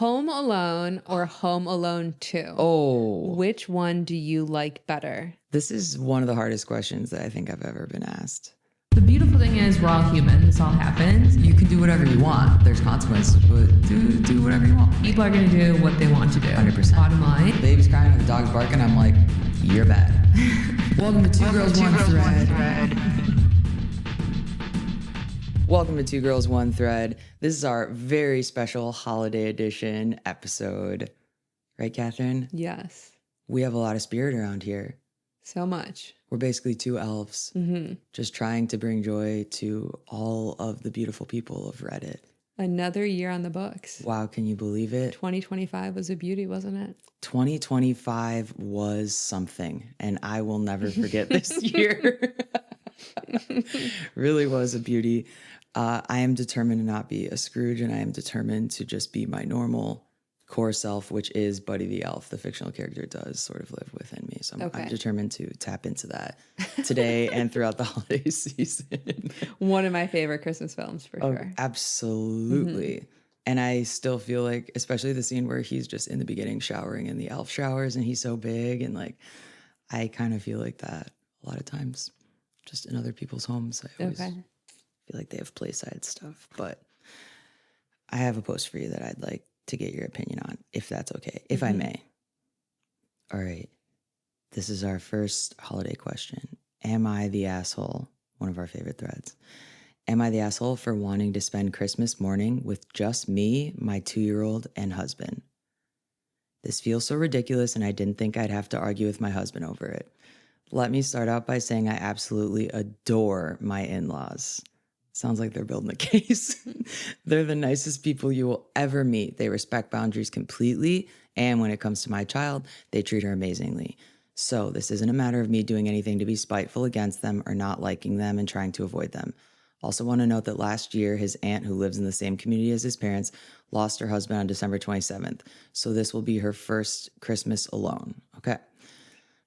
Home Alone or Home Alone 2? Oh. Which one do you like better? This is one of the hardest questions that I think I've ever been asked. The beautiful thing is we're all human. This all happens. You can do whatever you want. There's consequences, but do whatever you want. People are going to do what they want to do. 100%. Bottom line. The baby's crying and the dog's barking. I'm like, you're bad. Welcome to Two Girls, One Thread. Welcome to Two Girls, One Thread. This is our very special holiday edition episode. Right, Catherine? Yes. We have a lot of spirit around here. So much. We're basically two elves, just trying to bring joy to all of the beautiful people of Reddit. Another year on the books. Wow, can you believe it? 2025 was a beauty, wasn't it? 2025 was something, and I will never forget this year. Really was a beauty. I am determined to not be a Scrooge, and I am determined to just be my normal core self, which is Buddy the Elf. The fictional character does sort of live within me. So I'm determined to tap into that today and throughout the holiday season. One of my favorite Christmas films, for sure. Absolutely. And I still feel like, especially the scene where he's just in the beginning showering in the elf showers and he's so big. And like, I kind of feel like that a lot of times just in other people's homes. I always feel like they have playside stuff. But I have a post for you that I'd like to get your opinion on, if that's okay, if I may. All right. This is our first holiday question. Am I the asshole? One of our favorite threads. Am I the asshole for wanting to spend Christmas morning with just me, my 2-year-old, and husband? This feels so ridiculous, and I didn't think I'd have to argue with my husband over it. Let me start out by saying I absolutely adore my in-laws. Sounds like they're building a case. They're the nicest people you will ever meet. They respect boundaries completely. And when it comes to my child, they treat her amazingly. So this isn't a matter of me doing anything to be spiteful against them or not liking them and trying to avoid them. Also want to note that last year, his aunt, who lives in the same community as his parents, lost her husband on December 27th. So this will be her first Christmas alone. Okay.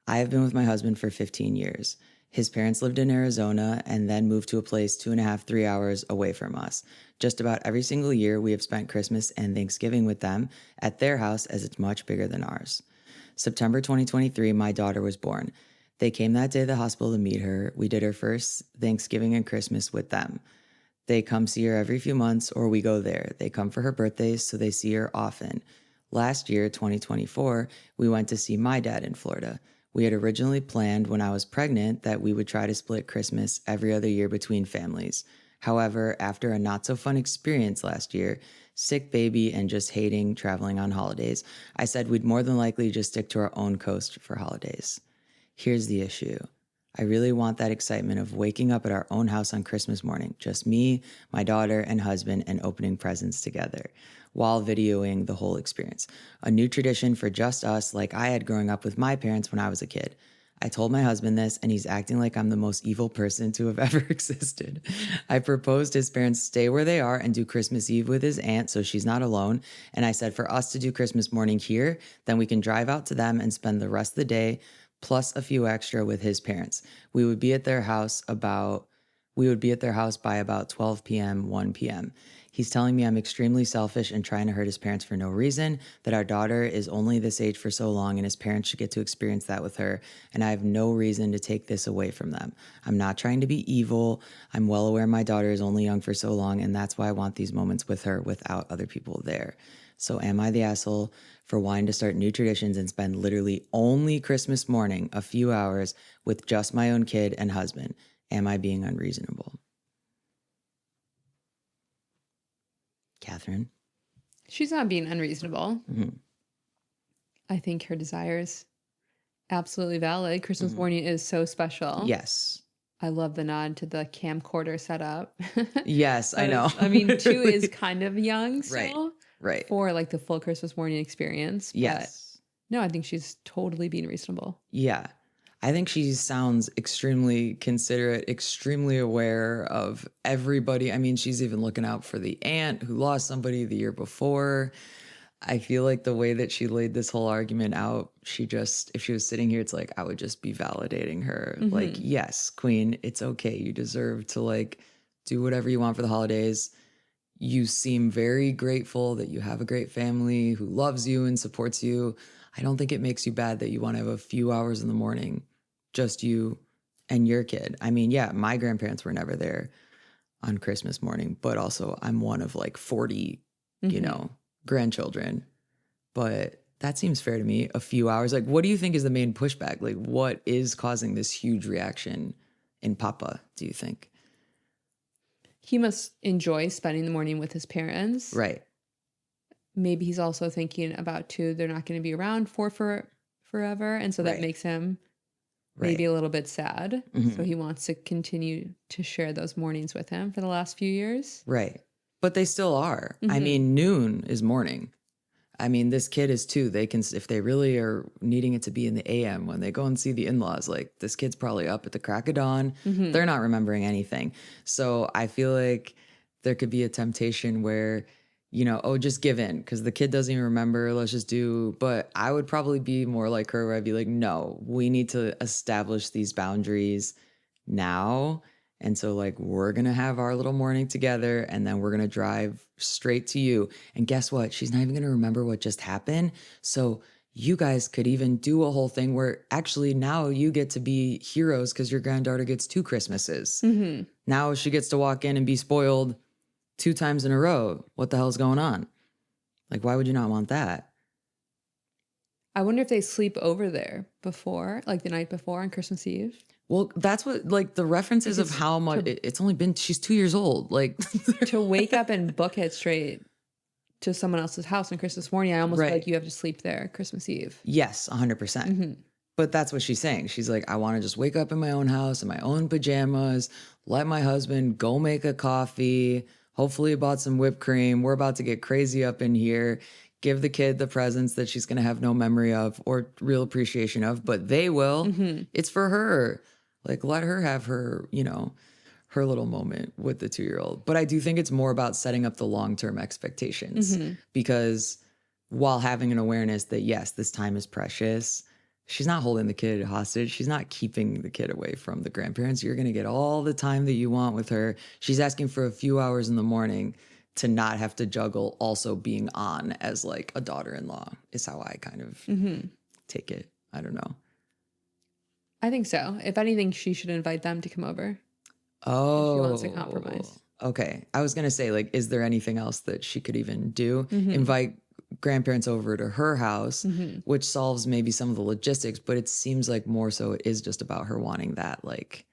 I have been with my husband for 15 years. His parents lived in Arizona and then moved to a place 2.5, 3 hours away from us. Just about every single year, we have spent Christmas and Thanksgiving with them at their house, as it's much bigger than ours. September 2023, my daughter was born. They came that day to the hospital to meet her. We did her first Thanksgiving and Christmas with them. They come see her every few months, or we go there. They come for her birthdays, so they see her often. Last year, 2024, we went to see my dad in Florida. We had originally planned when I was pregnant that we would try to split Christmas every other year between families. However, after a not so fun experience last year, sick baby and just hating traveling on holidays, I said we'd more than likely just stick to our own coast for holidays. Here's the issue. I really want that excitement of waking up at our own house on Christmas morning, just me, my daughter, and husband, and opening presents together while videoing the whole experience. A new tradition for just us, like I had growing up with my parents when I was a kid. I told my husband this, and he's acting like I'm the most evil person to have ever existed. I proposed his parents stay where they are and do Christmas Eve with his aunt so she's not alone. And I said for us to do Christmas morning here, then we can drive out to them and spend the rest of the day plus a few extra with his parents. We would be at their house by about 12 p.m., 1 p.m. He's telling me I'm extremely selfish and trying to hurt his parents for no reason, that our daughter is only this age for so long and his parents should get to experience that with her, and I have no reason to take this away from them. I'm not trying to be evil. I'm well aware my daughter is only young for so long, and that's why I want these moments with her without other people there. So am I the asshole for wanting to start new traditions and spend literally only Christmas morning a few hours with just my own kid and husband? Am I being unreasonable? Catherine? She's not being unreasonable. I think her desire is absolutely valid. Christmas morning is so special. Yes. I love the nod to the camcorder setup. Yes, I know. I mean, 2 is kind of young still. Right. For like the full Christmas morning experience. Yes. But no, I think she's totally being reasonable. Yeah. I think she sounds extremely considerate, extremely aware of everybody. I mean, she's even looking out for the aunt who lost somebody the year before. I feel like the way that she laid this whole argument out, if she was sitting here, it's like, I would just be validating her. Like, yes, queen, it's okay. You deserve to like do whatever you want for the holidays. you seem very grateful that you have a great family who loves you and supports you. I don't think it makes you bad that you want to have a few hours in the morning, just you and your kid. I mean, yeah, my grandparents were never there on Christmas morning, but also I'm one of like 40, you know, grandchildren. But that seems fair to me. A few hours. Like, what do you think is the main pushback? Like, what is causing this huge reaction in Papa, do you think? He must enjoy spending the morning with his parents. Right. Maybe he's also thinking about, too, they're not going to be around for forever. And so that makes him maybe a little bit sad. So he wants to continue to share those mornings with him for the last few years. Right. But they still are. I mean, noon is morning. I mean, this kid is too. They can, if they really are needing it to be in the AM when they go and see the in-laws, like this kid's probably up at the crack of dawn. They're not remembering anything. So I feel like there could be a temptation where, you know, oh, just give in because the kid doesn't even remember. Let's just do. But I would probably be more like her where I'd be like, no, we need to establish these boundaries now. And so like, we're going to have our little morning together and then we're going to drive straight to you. And guess what? She's not even going to remember what just happened. So you guys could even do a whole thing where actually now you get to be heroes because your granddaughter gets 2 Christmases. Now she gets to walk in and be spoiled 2 times in a row. What the hell's going on? Like, why would you not want that? I wonder if they sleep over there before, like the night before on Christmas Eve. Well, that's what, like, the references of how much, it's only been, she's 2 years old. Like, to wake up and book it straight to someone else's house on Christmas morning, I almost feel like you have to sleep there Christmas Eve. Yes, 100%. But that's what she's saying. She's like, I want to just wake up in my own house, in my own pajamas, let my husband go make a coffee. Hopefully he bought some whipped cream. We're about to get crazy up in here. Give the kid the presents that she's going to have no memory of or real appreciation of, but they will. It's for her. Like, let her have her, you know, her little moment with the 2-year-old. But I do think it's more about setting up the long-term expectations because while having an awareness that, yes, this time is precious, she's not holding the kid hostage. She's not keeping the kid away from the grandparents. You're going to get all the time that you want with her. She's asking for a few hours in the morning to not have to juggle also being on as like a daughter-in-law is how I kind of take it. I don't know. I think so. If anything, she should invite them to come over. Oh. If she wants to compromise. Okay. I was going to say, like, is there anything else that she could even do? Invite grandparents over to her house, which solves maybe some of the logistics, but it seems like more so it is just about her wanting that, like,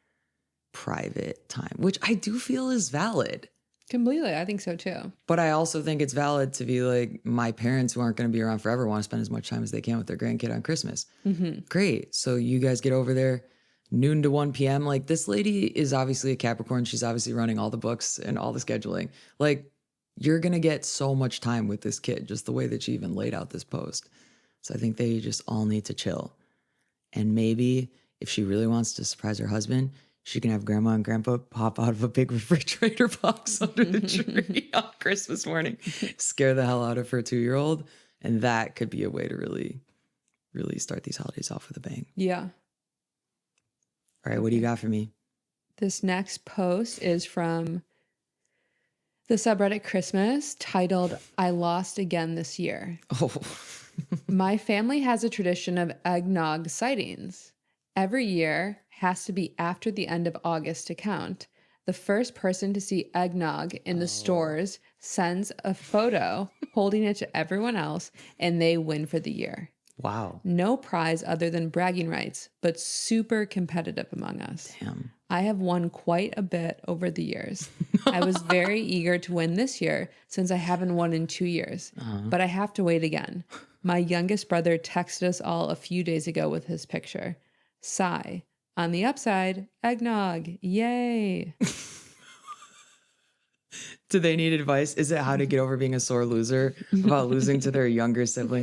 private time, which I do feel is valid. Completely. I think so too. But I also think it's valid to be like, my parents who aren't going to be around forever want to spend as much time as they can with their grandkid on Christmas. Great. So you guys get over there noon to 1 p.m. Like, this lady is obviously a Capricorn. She's obviously running all the books and all the scheduling. Like, you're going to get so much time with this kid, just the way that she even laid out this post. So I think they just all need to chill. And maybe if she really wants to surprise her husband, she can have grandma and grandpa pop out of a big refrigerator box under the tree on Christmas morning, scare the hell out of her 2-year-old. And that could be a way to really, really start these holidays off with a bang. Yeah. All right. What do you got for me? This next post is from the subreddit Christmas titled, I Lost Again This Year. Oh, My family has a tradition of eggnog sightings. Every year has to be after the end of August to count. The first person to see eggnog in the stores sends a photo holding it to everyone else, and they win for the year. wow. No prize other than bragging rights, but super competitive among us. Damn. I have won quite a bit over the years. I was very eager to win this year since I haven't won in 2 years, but I have to wait again. My youngest brother texted us all a few days ago with his picture. Sigh. On the upside, eggnog. Yay. Do they need advice? Is it how to get over being a sore loser about losing to their younger sibling?